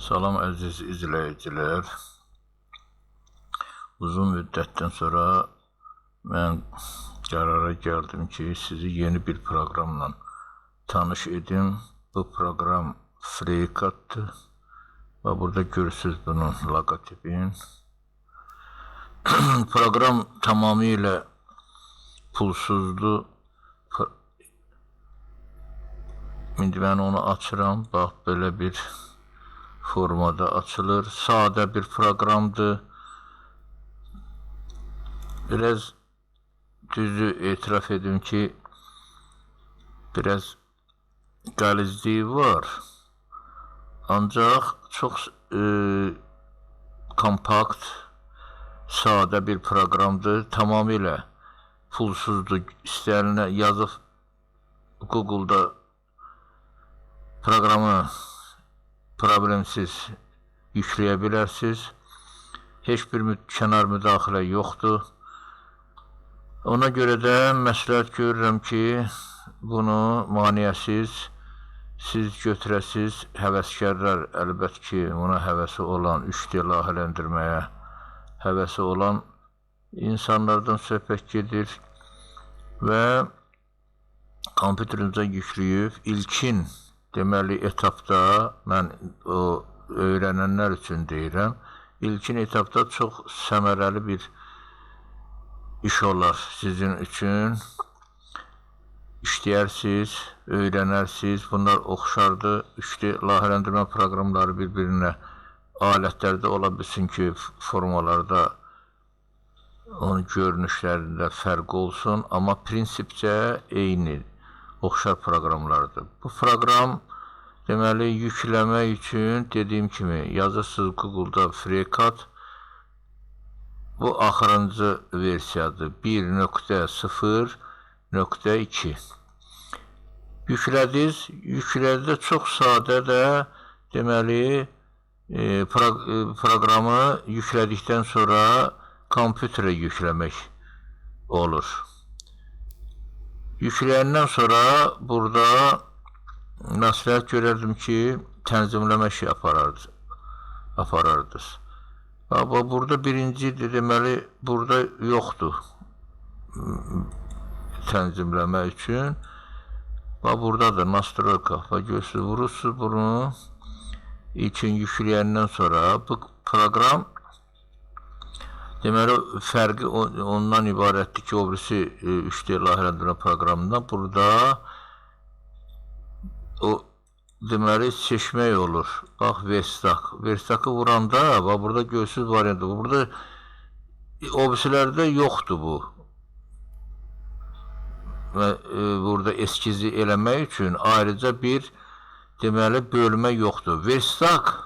Salam əziz izləyicilər. Uzun müddətdən sonra mən qərara gəldim ki, sizi yeni bir proqramla tanış edim. Bu proqram Freycatdır və burada görürsünüz bunun logotipini. Proqram tamamilə pulsuzdur. İndi mən onu açıram. Bax, belə bir formada açılır. Sadə bir proqramdır. Biraz düzü etiraf edim ki, biraz qəlizliyi var. Ancaq çox kompakt, sadə bir proqramdır. Tamamilə pulsuzdur. İstəyənə yazıb Google'da proqramı problemsiz yükləyə bilərsiniz. Heç bir kənar müdaxilə yoxdur. Ona görə də məsləhət görürəm ki, bunu maneəsiz siz götürəsiz. Həvəskarlar əlbəttə ki, buna həvəsi olan, 3D layihələndirməyə həvəsi olan insanlardan söhbət gedir və kompüterinizə yükləyib ilkin deməli etapda, mən o öyrənənlər üçün deyirəm, ilkin etapda çox səmərəli bir iş olar sizin üçün. İşləyərsiniz, öyrənərsiniz. Bunlar oxşardır. 3D layihələndirmə proqramları bir-birinə alətlərdə ola bilsin ki, formalarda, onun görünüşlərində fərq olsun, amma prinsipcə eyni, oxşar proqramlardır. Bu proqram deməli yükləmək üçün dediyim kimi yazırsınız Google'da Freycat. Bu axırıncı versiyadır. 1.0.2 yüklədiniz. Yüklədə çox sadə də deməli proqramı yüklədikdən sonra kompüterə yükləmək olur. Yükləyəndən sonra burada məsləhət görərdim ki, tənzimləmə işi aparardınız. Burada birincidir, deməli, burada yoxdur tənzimləmə üçün. Buradadır, nastroyka. Görürsünüz, vurursunuz bunu. İlkin yükləyəndən sonra bu proqram deməli, fərqi ondan ibarətdir ki, o birisi 3D layihələndirmə proqramından. Burada o deməli seçmək olur. Bax, Verstak. Verstakı vuranda, bax, burada görürsünüz variantı. Burada o birisilərdə yoxdur bu. Burada eskizi eləmək üçün ayrıca bir deməli bölmə yoxdur. Verstak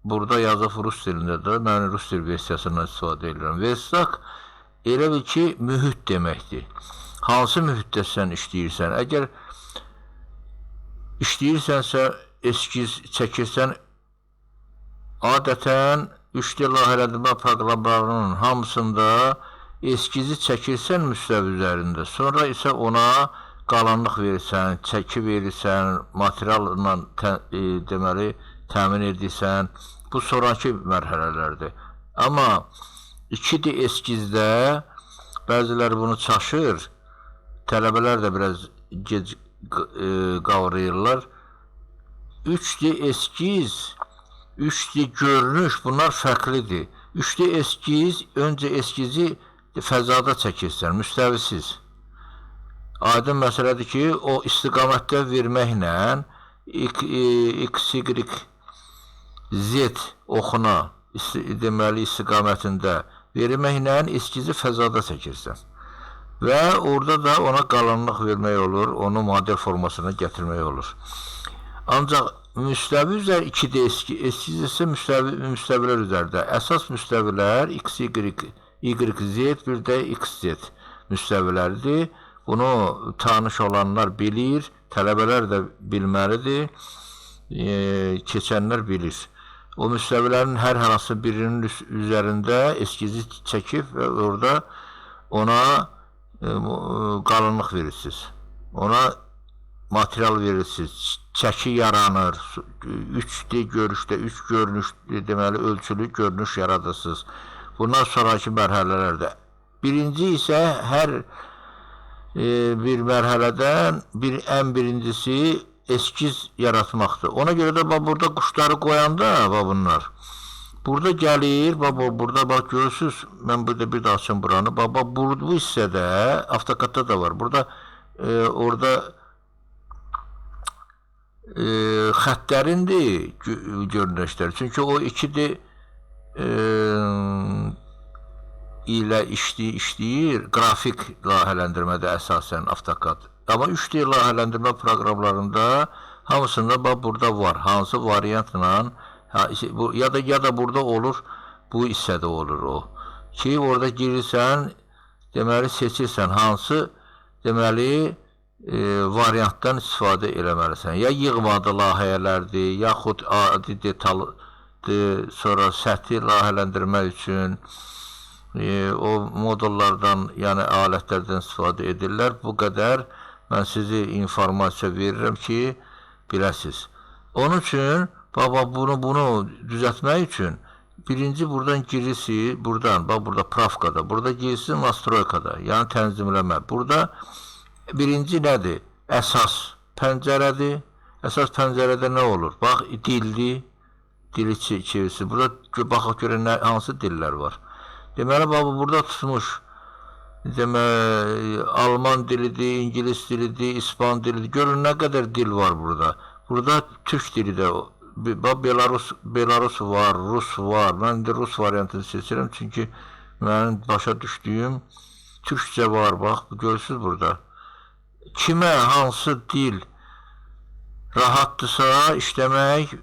burada yazıb rus dilindədir. Mən rus dil versiyasından istifadə edirəm. Verstak elə bil ki, mühit deməkdir. Hansı mühitdə sən işləyirsən? Əgər işləyirsənsə, eskiz çəkirsən, adətən 3D layihələndirmə proqramlarının hamısında eskizi çəkirsən müstəvi üzərində, sonra isə ona qalanlıq verirsən, çəki verirsən, materialla deməli təmin edirsən. Bu sonraki mərhələlərdir. Amma 2D eskizdə bəziləri bunu çaşır, tələbələr də biraz gec qavrayırlar. 3D eskiz, 3D görünüş, bunlar fərqlidir. 3D eskiz, öncə eskizi fəzada çəkirsən, müstəvisiz. Aydın məsələdir ki, o istiqamətdə verməklə X, Y, Z oxuna deməli istiqamətində verməklə eskizi fəzada çəkirsən. Və orada da ona qalanlıq vermək olur, onu model formasına gətirmək olur. Ancaq müstəvi üzər 2D eskiz isə müstəvilər üzərdə. Əsas müstəvilər X, Y, Z, bir də XZ müstəviləridir. Bunu tanış olanlar bilir, tələbələr də bilməlidir, keçənlər bilir. O müstəvilərin hər hansı birinin üzərində eskizi çəkib və orada ona qalınlıq verirsiniz. Ona material verirsiniz, çəki yaranır. 3D görüşdə, 3 görünüş, deməli, ölçülü görünüş yaradırsınız. Bundan sonraki mərhələlərdə. Birinci isə hər bir mərhələdən ən birincisi eskiz yaratmaqdır. Ona görə də burada quşları qoyanda bunlar, burada gəlir, burada bax görürsünüz, mən burada bir də açım buranı, bu hissədə AutoCAD-da da var. Burada orada xəttlərindir görünüşlər. Çünki o 2D ilə işləyir, qrafik layihələndirmədə əsasən AutoCAD. Amma 3D layihələndirmə proqramlarında hamısında burada var. Hansı variantla, ya da burada olur, bu hissədə olur o. Ki, orada girirsən, deməli, seçirsən hansı, deməli, variantdan istifadə eləməlisən. Ya yığmadı layihələrdir, yaxud adi detaldır, sonra səthi layihələndirmək üçün o modullardan, yəni alətlərdən istifadə edirlər. Bu qədər mən sizi informasiya verirəm ki, biləsiniz. Onun üçün, bunu düzəltmək üçün birinci buradan girisi, burada pravkada, burada girisi nastroykada, yəni tənzimləmə. Burada birinci nədir? Əsas pəncərədir. Əsas pəncərədə nə olur? Bax, dildir, dili çevirisi. Burada baxaq görən hansı dillər var. Deməli, burada tutmuş, Alman dilidir, İngilis dilidir, İspan dilidir. Görün, nə qədər dil var burada. Burada Türk dili də, Belarus var, Rus var. Mən indi Rus variantını seçirəm, çünki mənim başa düşdüyüm Türkçə var, bax, görürsünüz burada. Kimə hansı dil rahatdırsa işləmək,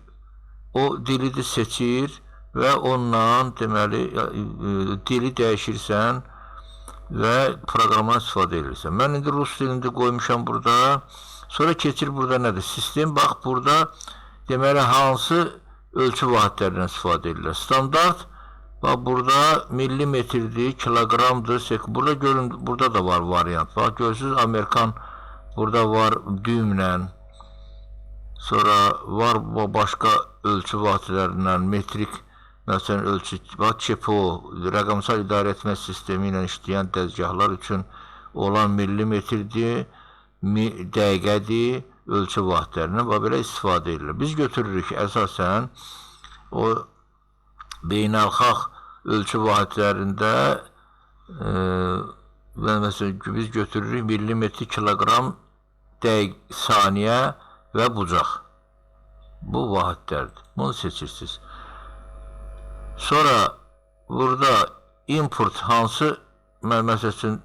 o dili də seçir və ondan, deməli, dili dəyişirsən və proqramdan istifadə edirsən. Mən indi Rus dilini qoymuşam burada. Sonra keçir burada nədir? Sistem, bax, burada, deməli, hansı ölçü vahidlərindən istifadə edirlər. Standart, bax, burada millimetrdir, kiloqramdır, burada görün, burada da var variant. Bax, görürsünüz, Amerikan, burada var düymlə, sonra var başqa ölçü vahidlərindən, metrik, məsələn, ölçü, bax, ÇEPO, rəqəmsal idarə etmə sistemi ilə işləyən dəzgahlar üçün olan millimetrdir, dəqiqədir, ölçü vahidlərindən və belə istifadə edilir. Biz götürürük əsasən o beynəlxalq ölçü vahidlərində məsələn, biz götürürük millimetri, kiloqram, saniyə və bucaq. Bu vahidlərdir. Bunu seçirsiniz. Sonra burada import hansı, məsəl üçün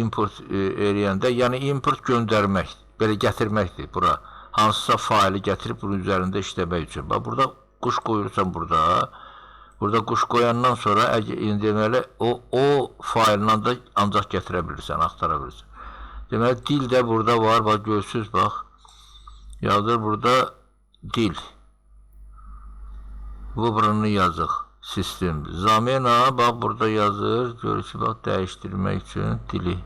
import eləyəndə, yəni import göndərmək, belə gətirməkdir bura. Hansısa faili gətirib bunun üzərində işləmək üçün. Burada quş qoyursan burada. Burada quş qoyandan sonra deməli o faillə da ancaq gətirə bilirsən, axtara bilirsən. Deməli dil də burada var. Bax görürsünüz, bax. Yazır burada dil. Bu buranı yazıq. Sistem. Zamena, bax burada yazır. Görürsünüz, bax dəyişdirmək üçün dili.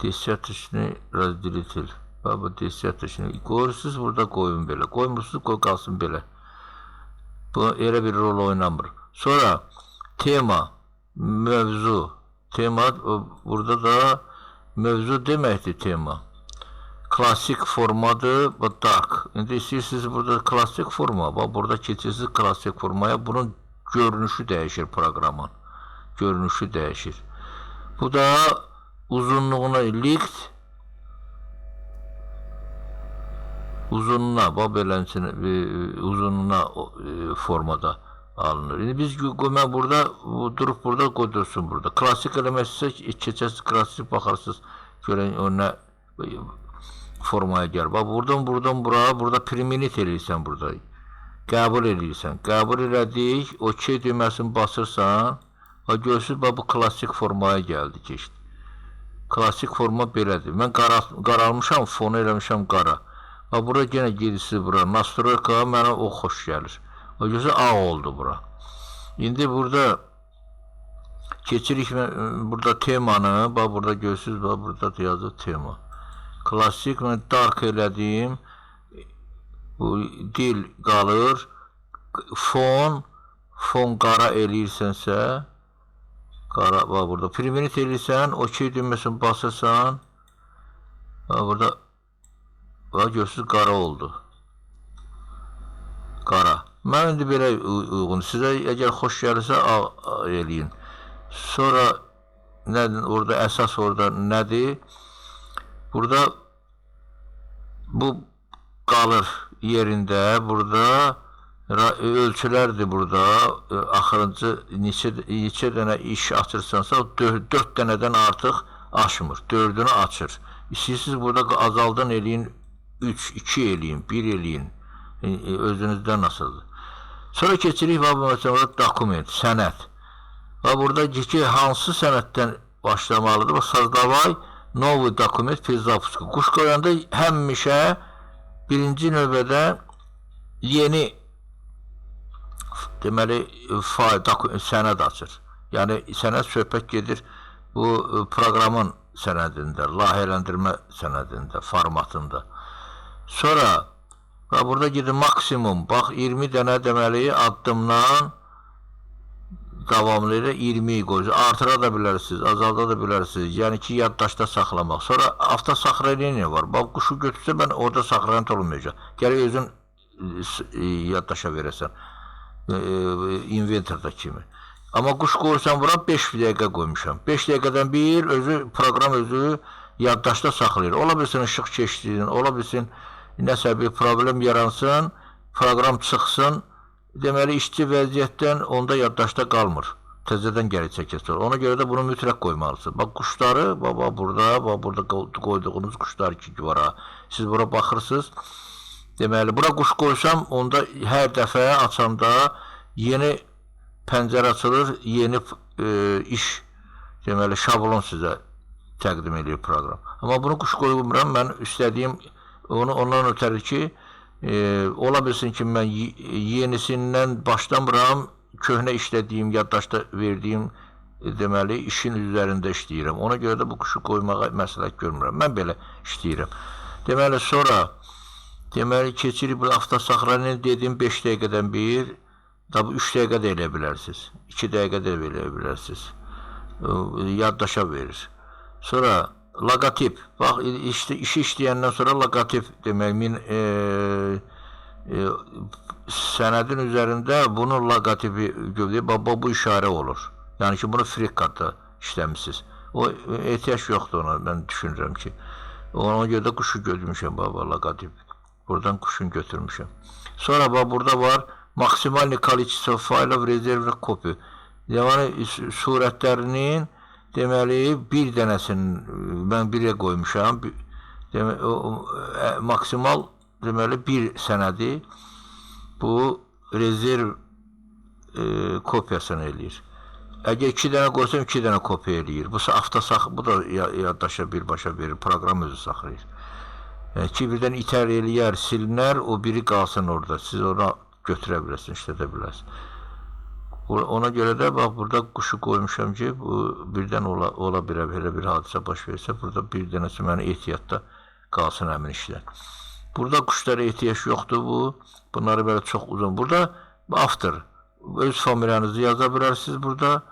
Desiatışını razdilitil. Bax bu desiatışını qoyursunuz, burada qoyun belə. Qoymursunuz, qoy qalsın belə. Bu elə bir rol oynamır. Sonra tema, mövzu. Tema, burada da mövzu deməkdir tema. Klasik formadır, bu dark. İndi istəyirsiniz burada klasik forma. Bax burada keçirsiniz klasik formaya. Bunun görünüşü dəyişir proqramın. Görünüşü dəyişir. Bu da uzunluğuna likt. Uzunluğuna, bax beləncə uzunluğuna formada alınır. İndi biz mən burada durub burada qoydursun burada. Klasik eləməksə keçəsiz, klasik baxarsınız, görən önünə formaya gəlir. Bax buradan bura, burada priminit eləyirsən burada. Qəbul eləyirsən. Qəbul elədik, OK düyməsini basırsan, görürsünüz, bu klasik formaya gəldi, keçdi. Klasik forma belədir. Mən qaralmışam, fonu eləmişəm qara. Bura yenə gedirsiniz bura. Nastroyka mənə o xoş gəlir. O gözü ağ oldu bura. İndi burada keçirik burada temanı. Bax burada görürsünüz. Bax burada da yazır tema. Klasik mən dark elədim. Bu dil qalır. Fon qara eləyirsənsə, qara, bax burada prevent eləyirsən, OK düyməsini basırsan, bax burada, bax görürsünüz, qara oldu. Qara. Mən indi belə uyğun. Sizə əgər xoş gəlirsə, eləyin. Sonra, orada əsas orada nədir? Burada, bu qalır yerində, burada ölçülərdir burada, axırıncı neçə dənə iş açırsansa, 4 dənədən artıq aşmır, 4-ünü açır. İstəyirsiniz burada azaldan eləyin, 3, 2 eləyin, 1 eləyin, özünüzdən nasıldır. Sonra keçirik, mesela dokument, sənəd. Burada ki, hansı sənəddən başlamalıdır? Sozdavay novi dokument pri zapusku. Quş qoyanda həmişə birinci növbədə yeni deməli sənəd açır. Yəni sənəd söhbət gedir bu proqramın sənədində, layihələndirmə sənədində, formatında. Sonra burada gedir maksimum, bax 20 dənə deməli addımdan davamlı ilə 20-yi qoyursuz. Artıra da bilərsiniz, azalda da bilərsiniz. Yəni ki, yaddaşda saxlamaq. Sonra avtosaxraneniya var. Bax, quşu götürsə, mən orada saxlanət olmayacaq. Gələk özün yaddaşa verəsən. Inventorda kimi. Amma quş qoyursan bura 5 dəqiqə qoymuşam. 5 dəqiqədən bir proqram özü yaddaşda saxlayır. Ola bilsin ışıq keçdiyin, ola bilsin nəsə bir problem yaransın, proqram çıxsın. Deməli, işçi vəziyyətdən onda yaddaşda qalmır. Təzədən gəlir çəkəsir. Ona görə də bunu mütləq qoymalısınız. Bax, quşları, burada qoyduğunuz quşlar ki var ha. Siz bura baxırsınız. Deməli, bura quş qoysam, onda hər dəfə açanda yeni pəncərə açılır, yeni iş, deməli, şablon sizə təqdim edir proqram. Amma bunu quş qoymuram, mən istədiyim, ondan ötəri ki, ola bilsin ki, mən yenisindən başlamıram, köhnə işlədiyim, yaddaşda verdiyim, deməli, işin üzərində işləyirəm. Ona görə də bu quşu qoymağa məsləhət görmürəm. Mən belə işləyirəm. Deməli, sonra, deməli, keçirib avtosaxraneni dediyim 5 dəqiqədən bir, tabi 3 dəqiqə də elə bilərsiniz, 2 dəqiqə də elə bilərsiniz. Yaddaşa verir. Sonra, logotip, bax, işi işləyəndən sonra logotip demək, sənədin üzərində bunun logotipi görülür, bu işarə olur. Yəni ki, bunu frikkarda işləmişsiniz. O, ehtiyac yoxdur ona, mən düşünürəm ki. Ona görə də quşu götürmüşəm, logotip. Buradan quşunu götürmüşəm. Sonra, burada var, maksimalni kolичество faylov rezervli kopi. Yəni, surətlərinin deməli, bir dənəsini mən birə qoymuşam. Maksimal, deməli, bir sənədi bu rezerv kopyasını eləyir. Əgər 2 dənə qoysam, 2 dənə kopya eləyir. Bu da yaddaşa birbaşa verir, proqram özü saxlayır. Ki, birdən itər eləyər, silinər, o biri qalsın orada. Siz ona götürə bilərsiniz, işlədə bilərsiniz. Ona görə də, bax, burada quşu qoymuşam ki, birdən ola bilər, belə bir hadisə baş versə, burada bir dənəsi mənə ehtiyatda qalsın həmin işlər. Burada quşlara ehtiyac yoxdur bu, bunları belə çox uzun. Burada avtor, öz familiyanızı yaza bilərsiniz burada.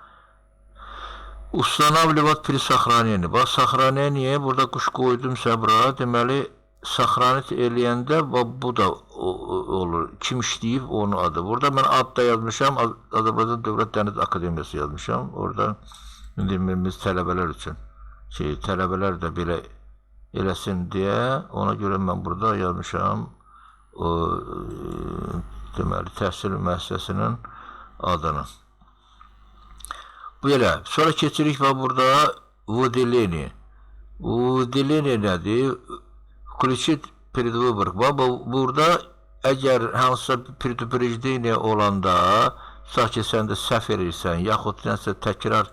Ustanavlivat pri saxraneni. Bax, saxraneniyə burada quş qoydumsa bura, deməli, saxranit eləyəndə bu da olur. Kim işləyib onun adı. Burada mən ad da yazmışam. Azərbaycan Dövlət Dəniz Akademiyası yazmışam. Orada biz tələbələr üçün tələbələr də belə eləsin deyə ona görə mən burada yazmışam deməli təhsil müəssisəsinin adını. Belə. Sonra keçirik və burada выделение. Выделение nədir? Включить предвыбор. Burada əgər hansısa предупреждение olanda, tutaq ki, sən də səhv edirsən, yaxud nəsə təkrar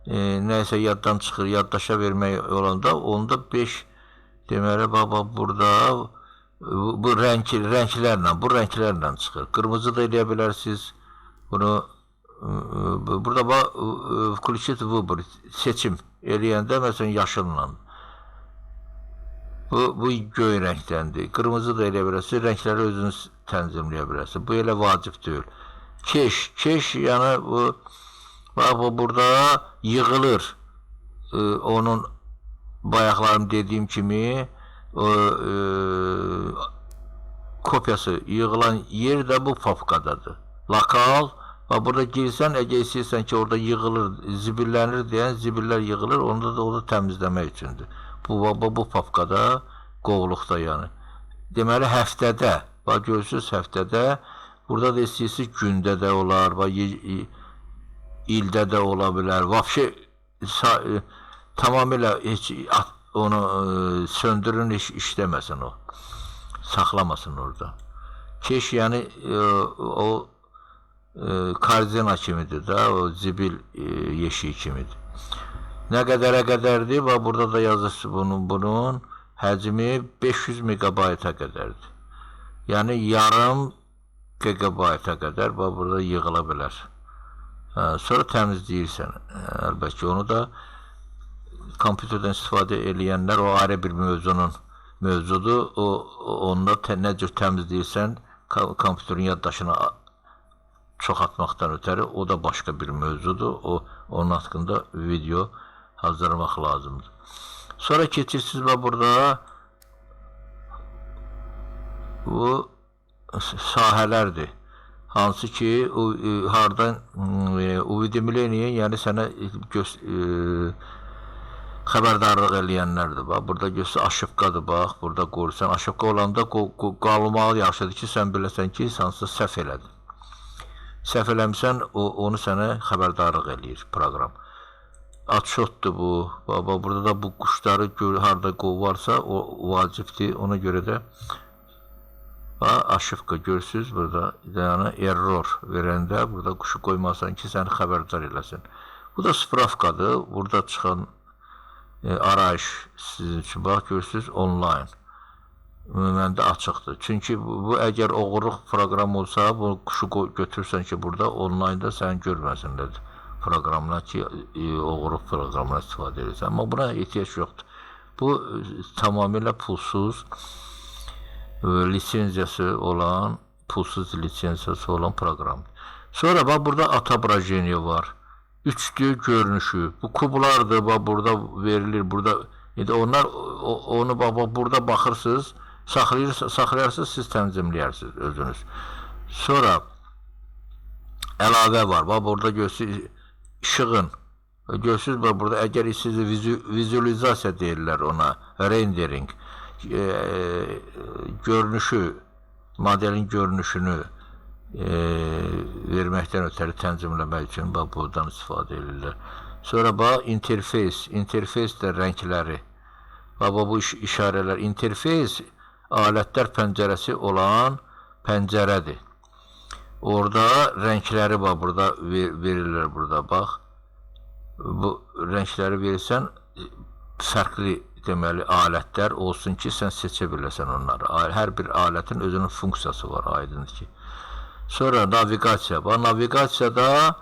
nəyəsə yaddan çıxır, yaddaşa vermək olanda, onda 5, deməli, burada bu rənglərlə çıxır. Qırmızı da eləyə bilərsiniz. Bunu, burada включить выбор, seçim eləyəndə, məsələn, yaşılla. Bu göy rəngdəndir. Qırmızı da elə bilərsiniz, rəngləri özünüz tənzimləyə bilərsiniz. Bu elə vacib deyil. Keş, yəni bu, bax bu burada yığılır. Onun bayaqlarım dediyim kimi kopyası yığılan yer də bu papkadadır. Lokal. Və burada girsən, əgər istəyirsən ki, orada yığılır, zibillənir deyən zibillər yığılır, onu da təmizləmək üçündür. Bu papkada, qovluqda yəni. Deməli, həftədə, bax görürsünüz, həftədə, burada da istəyirsiniz, gündə də olar, ildə də ola bilər. Vəbşə, tamamilə heç onu söndürün, işləməsin o. Saxlamasın orada. Keş, yəni, o kardina kimidir da, o zibil yeşiyi kimidir. Nə qədərə qədərdir? Və burada da yazır bunun həcmi 500 megabayta qədərdir. Yəni yarım gigabayta qədər burada yığıla bilər. Sonra təmizləyirsən. Əlbəttə onu da kompüterdən istifadə eləyənlər o ayrı bir mövzudur. Onu nə cür təmizləyirsən kompüterin yaddaşına çox atmaqdan ötəri, o da başqa bir mövzudur. Onun haqqında video hazırlamaq lazımdır. Sonra keçirsiniz və burada bu sahələrdir. Hansı ki, hardan uvidimleniyə, yəni sənə xəbərdarlıq eləyənlərdir. Burada göstər, aşıbqadır, bax, burada qoyursan. Aşıbqa olanda qalmalı yaxşıdır ki, sən biləsən ki, hansısa səhv elədin. Səhv eləmişsən, onu sənə xəbərdarlıq eləyir proqram. Atşotdur bu. Burada da bu quşları harada varsa, o vacibdir. Ona görə də aşıbqa görürsünüz burada. Yəni, error verəndə burada quşu qoymasan ki, səni xəbərdar eləsin. Bu da spravkadır. Burada çıxan arayış sizin üçün. Bax, görürsünüz, online. Məndə açıqdır. Çünki bu, əgər oğurluq proqram olsa, bu quşu götürürsən ki, burada onlaynda sən görməsinlər proqramlar ki, oğurluq proqramlar istifadə edirsən. Amma buna ehtiyac yoxdur. Bu, tamamilə pulsuz lisenziyası olan, proqramdır. Sonra, bax, burada atobrajeniya var. Üçlü görünüşü. Bu kublardır, bax, burada verilir. Onlar, onu, bax, burada baxırsınız, saxlayarsınız, siz tənzimləyirsiniz özünüz. Sonra əlavə var. Bax, burada görürsünüz, işığın. Görürsünüz, bax, burada əgər siz vizualizasiya deyirlər ona, rendering, görünüşü, modelin görünüşünü verməkdən ötəri tənzimləmək üçün, bax, buradan istifadə edirlər. Sonra, bax, interfeys də rəngləri. Bax, bu işarələr, interfeys alətlər pəncərəsi olan pəncərədir. Orada rəngləri var, burada verirlər, burada, bax. Bu rəngləri verirsən, fərqli, deməli, alətlər olsun ki, sən seçə biləsən onları. Hər bir alətin özünün funksiyası var, aydındır ki. Sonra naviqasiya. Bax, naviqasiyada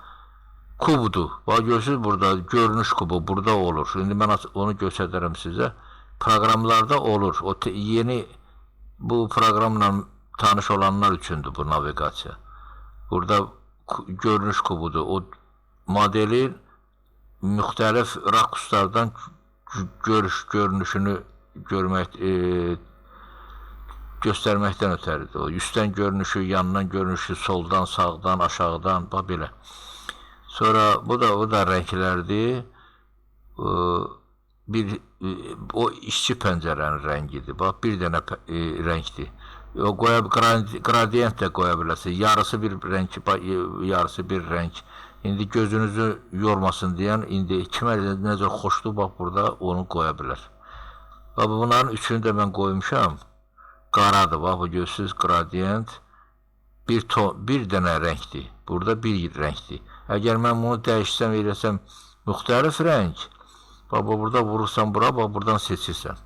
kubdur. Bax, görürsünüz burada, görünüş kubu burada olur. İndi mən onu göstərərəm sizə. Proqramlarda olur. O yeni bu proqramla tanış olanlar üçündür bu naviqasiya. Burada görünüş kubudur. O modelin müxtəlif rakuslardan görünüşünü göstərməkdən ötəridir. O üstdən görünüşü, yandan görünüşü, soldan, sağdan, aşağıdan, bax belə. Sonra bu da rənglərdir. O işçi pəncərənin rəngidir. Bax, bir dənə rəngdir. Gradiyent də qoya bilərsiniz. Yarısı bir rəng, yarısı bir rəng. İndi gözünüzü yormasın deyən, indi kimə necə xoşdur, bax, burada onu qoya bilər. Bax, bunların üçünü də mən qoymuşam. Qaradır, bax, bu görürsünüz, gradiyent bir dənə rəngdir. Burada bir rəngdir. Əgər mən bunu dəyişsəm, eləsəm, müxtəlif rəng, bax, burada vurursan bura, bax, buradan seçirsən.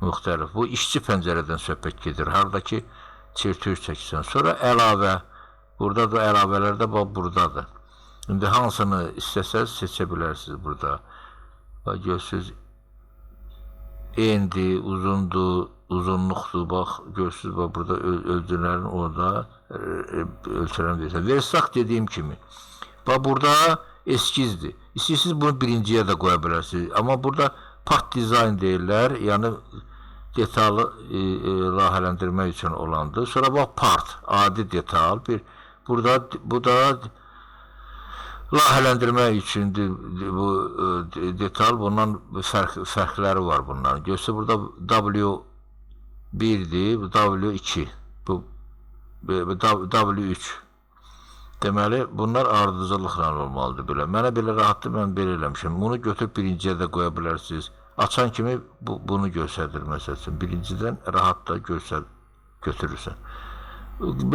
Müxtəlif. Bu, işçi pəncərədən söhbət gedir. Haradakı çirtüyü çəkirsən. Sonra əlavə. Burada da əlavələr də, bax, buradadır. İndi hansını istəsəz seçə bilərsiniz burada. Bax, görürsünüz, endi, uzundur, uzunluqdur. Bax, görürsünüz, bax, burada ölçülərin orada ölçülən verirsən. Versak dediyim kimi. Bax, burada eskizdir. İstəyirsiniz bunu birinciyə də qoya bilərsiniz. Amma burada part dizayn deyirlər. Yəni, detallı layihələndirmək üçün olandır. Sonra bax, part, adi detal. Burada, bu da layihələndirmək üçündür bu detal. Bundan fərqləri var bunların. Görsə, burada W1'dir, bu W2, bu W3. Deməli, bunlar ardıcılıqla olmalıdır belə. Mənə belə rahatdır, mən belə eləmişim. Bunu götürüb birinciyə də qoya bilərsiniz. Açan kimi bunu göstərir, məsəl üçün. Birincidən rahat da götürürsən.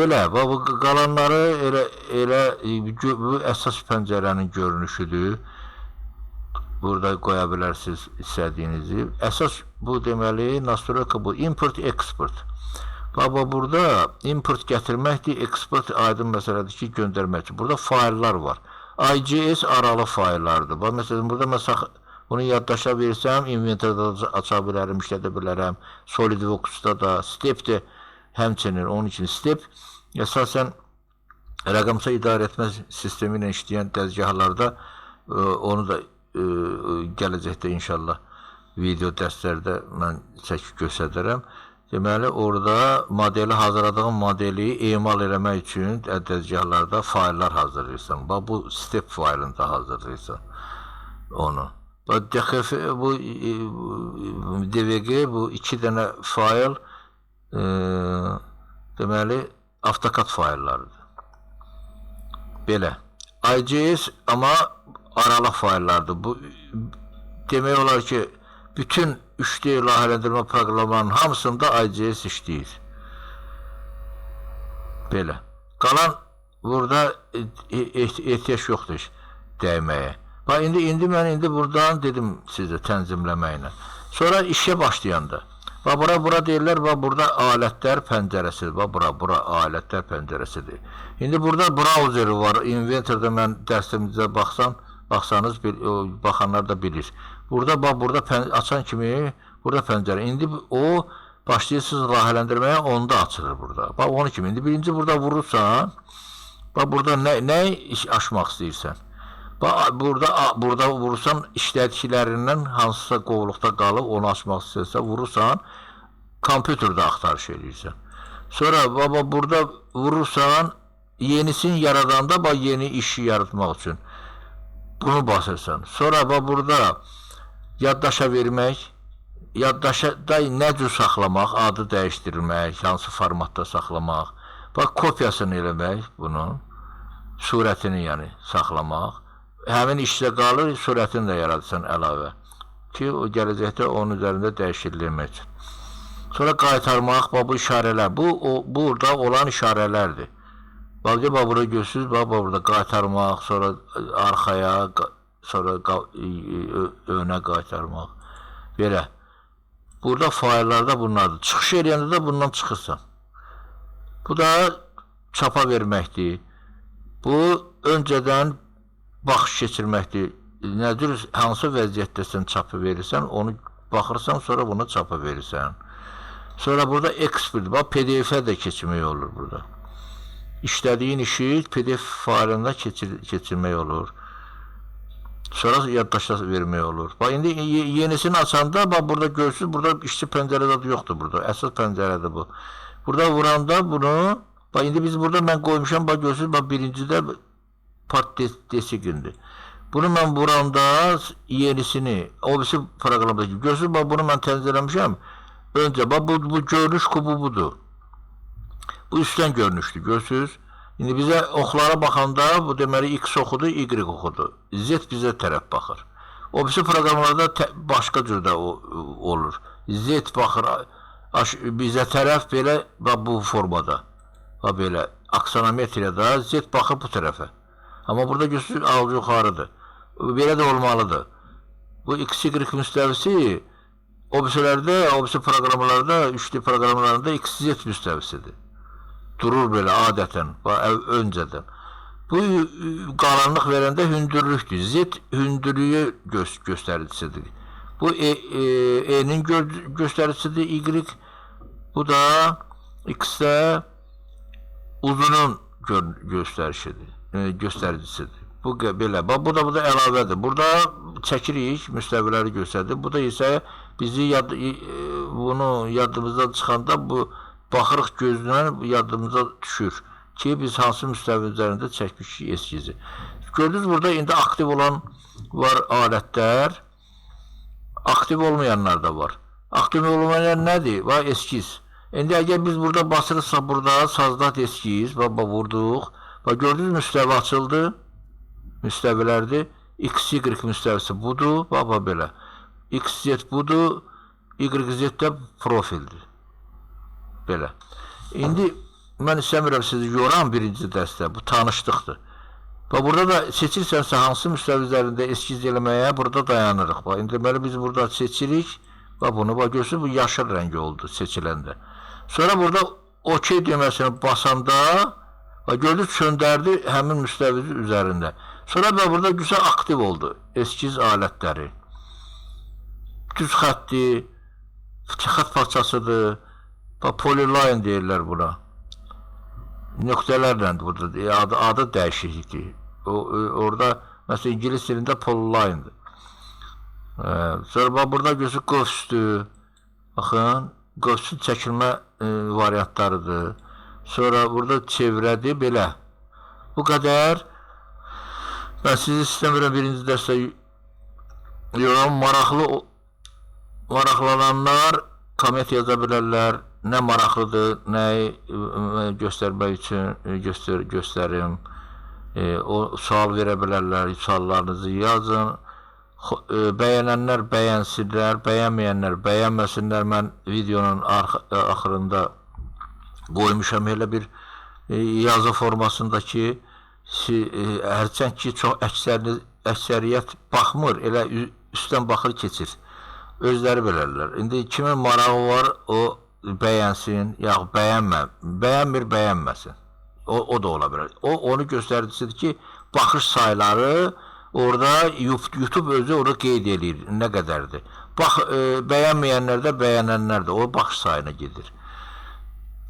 Belə, bu qalanları elə bu əsas pəncərənin görünüşüdür. Burada qoya bilərsiniz istədiyinizi. Əsas bu deməli, nastroyka bu, import, export. Baba, burada import gətirməkdir, export aydın məsələdir ki, göndərmək üçün. Burada fayllar var. IGS aralı fayllardır. Bax, məsələn, burada mən bunu yaddaşa versəm, inventorda aça bilərəm, işlədə bilərəm. SolidWorks-da da, Step də həmçinin, onun üçün Step əsasən rəqəmsal idarə etmə sistemi ilə işləyən dəzgahlarda onu da gələcəkdə inşallah video dərslərdə mən çəkib göstərərəm. Deməli, orada modeli hazırladığım modeli emal eləmək üçün dəzgahlarda fayllar hazırlayırsan. Bax, bu step faylında hazırlayırsan onu. Bax, DXF, bu DVG, bu 2 dənə fayl deməli, AutoCAD fayllarıdır. Belə. IGS amma aralıq fayllardır. Bu demək olar ki, bütün 3D layihələndirmə proqramlarının hamısında IGS işləyir. Belə. Qalan burada ehtiyac yoxdur dəyməyə. Bax, indi mən buradan dedim sizə tənzimləməklə. Sonra işə başlayanda. Bax, bura deyirlər, bax, burada alətlər pəncərəsidir. Bax, bura alətlər pəncərəsidir. İndi burada brauzeri var. Inventorda mən dərsimizdə baxsanız, baxanlar da bilir. Burada, bax, burada açan kimi, burada pəncərə. İndi o, başlayırsınız layihələndirməyə, onda açılır burada. Bax, onu kimi. İndi birinci burada vurursan, bax, burada nə açmaq istəyirsən? Bax, burada vurursan, işlədiklərindən hansısa qovluqda qalıb, onu açmaq istəyirsən, vurursan, kompüterdə axtarış edirsən. Sonra, bax, burada vurursan, yenisini yaradanda, bax, yeni işi yaratmaq üçün bunu basırsan. Sonra, bax, burada yaddaşa vermək, yaddaşda nə cür saxlamaq, adı dəyişdirilmək, hansı formatda saxlamaq, bax, kopyasını eləmək bunun, surətini yəni saxlamaq, həmin işlə qalır, surətini də yaradırsan əlavə ki, o gələcəkdə onun üzərində dəyişdirilmək üçün. Sonra qaytarmaq, bax, bu işarələr, burada olan işarələrdir. Bax, burada görürsünüz, bax, burada qaytarmaq, sonra arxaya, sonra önə qaytarmaq. Belə. Burada fayllarda bunlardır. Çıxış eləyəndə də bundan çıxırsan. Bu da çapa verməkdir. Bu, öncədən baxış keçirməkdir. Nədir, hansı vəziyyətdə çapı verirsən, onu baxırsan, sonra bunu çapa verirsən. Sonra burada export, bax, PDF-ə də keçirmək olur burada. İşlədiyin işi PDF faylında keçirmək olur. Sonra yaddaşa vermək olur. Bax, indi yenisini açanda, bax, burada görürsünüz, burada işçi pəncərədə yoxdur burada. Əsas pəncərədir bu. Burada vuranda bunu, bax, indi biz burada mən qoymuşam, bax, görürsünüz, bax, birincidə part desigindir. Bunu mən vuranda yenisini, o birisi proqramdakı, görürsünüz, bax, bunu mən tənzirləmişəm. Öncə, bax, bu görünüş kubu budur. Bu üstdən görünüşdür, görürsünüz. İndi bizə oxlara baxanda, bu deməli X oxudur, Y oxudur. Z bizə tərəf baxır. O birisi proqramlarda başqa cürdə olur. Z baxır, bizə tərəf belə, bu formada. Belə, aksonometriyada Z baxır bu tərəfə. Amma burada görürsünüz, algı yuxarıdır. Belə də olmalıdır. Bu X-Y müstəvisi, o birisi proqramlarda, 3D proqramlarında X-Z müstəvisidir. Durur belə adətən, öncədən. Bu qaranlıq verəndə hündürlükdür. Z hündürlüyü göstəricisidir. Bu E'nin göstəricisidir Y. Bu da X-də uzunun göstəricisidir. Bu belə. Bu da əlavədir. Burada çəkirik, müstəviləri göstərdir. Bu da isə bizi bunu yadımızdan çıxanda bu baxırıq gözlə yadımıza düşür ki, biz hansı müstəvi üzərində çəkmişik eskizi. Gördünüz, burada indi aktiv olan var alətlər, aktiv olmayanlar da var. Aktiv olmayan nədir? Var eskiz. İndi əgər biz burada basırıqsa, burada sazdat eskiz, vurduq. Gördünüz, müstəvi açıldı. Müstəvilərdir. X, Y müstəvisi budur. Belə. X, Z budur. Y, Z də profildir. Belə. İndi mən istəmirəm sizi yoran birinci dəstə. Bu tanışlıqdır. Burada da seçirsənsə hansı müstəvi üzərində eskiz eləməyə burada dayanırıq. İndi deməli biz burada seçirik. Bunu görürsünüz, bu yaşıl rəngi oldu seçiləndə. Sonra burada OK deməsini basanda gördünüz, söndərdi həmin müstəvi üzərində. Sonra burada güzel aktiv oldu eskiz alətləri. Düz xətti, xət parçasıdır. Polyline deyirlər buna. Nöqtələrlə burada adı dəyişikdir. Orada məsələn İngilis dilində polyline'dır. Sonra burada gözü qövsdür. Baxın, qövsün çəkilmə variantlarıdır. Sonra burada çevrədir, belə. Bu qədər. Mən sizi istəmirəm birinci dərsdə yoran maraqlananlar komment yaza bilərlər. Nə maraqlıdır, nəyi göstərmək üçün göstərim. O sual verə bilərlər, suallarınızı yazın. Bəyənənlər bəyənsinlər, bəyənməyənlər bəyənməsinlər. Mən videonun axırında qoymuşam elə bir yazı formasındakı hərçənd ki, çox əksəriyyət baxmır, elə üstdən baxır keçir. Özləri bilərlər. İndi kimin marağı var, o bəyənsin, yaxud bəyənmir, bəyənməsin. O da ola bilər. O, onu göstəricisidir ki, baxış sayları orada YouTube özü orada qeyd edir, nə qədərdir. Bəyənməyənlər də, bəyənənlər də, o baxış sayına gedir.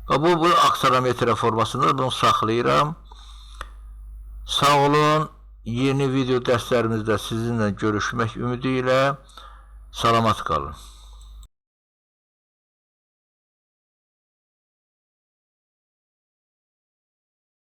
Bu aksarametre formasında bunu saxlayıram. Sağ olun, yeni video dərslərimizdə sizinlə görüşmək ümidi ilə salamat qalın.